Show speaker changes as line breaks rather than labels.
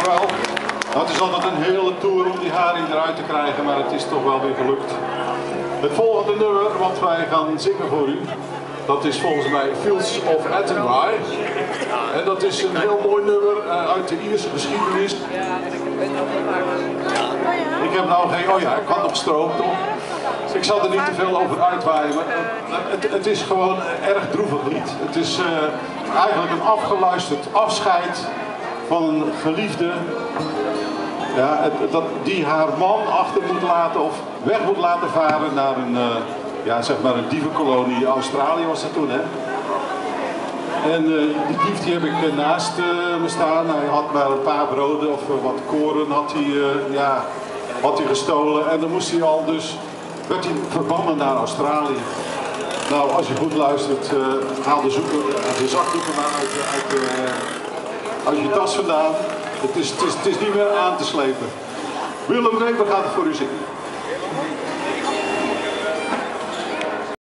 Dankjewel. Nou, het is altijd een hele tour om die haring eruit te krijgen, maar het is toch wel weer gelukt. Het volgende nummer wat wij gaan zingen voor u, dat is volgens mij Fields of Athenry. En dat is een heel mooi nummer uit de Ierse geschiedenis. Ik heb nou geen, oh ja, ik had nog stroom toch? Ik zal er niet te veel over uitwaaien, maar het is gewoon een erg droevig lied. Het is eigenlijk een afgeluisterd afscheid van een geliefde. Ja, die haar man achter moet laten of weg moet laten varen naar een, ja, zeg maar een dievenkolonie. Australië was dat toen, hè? En die dief die heb ik naast me staan. Hij had maar een paar broden of wat koren had hij gestolen. En dan moest hij al dus, werd hij verbannen naar Australië. Nou, als je goed luistert, haal de zakdoeken maar uit je tas vandaan. Het is niet meer aan te slepen. Willem Weber gaat het voor u zingen.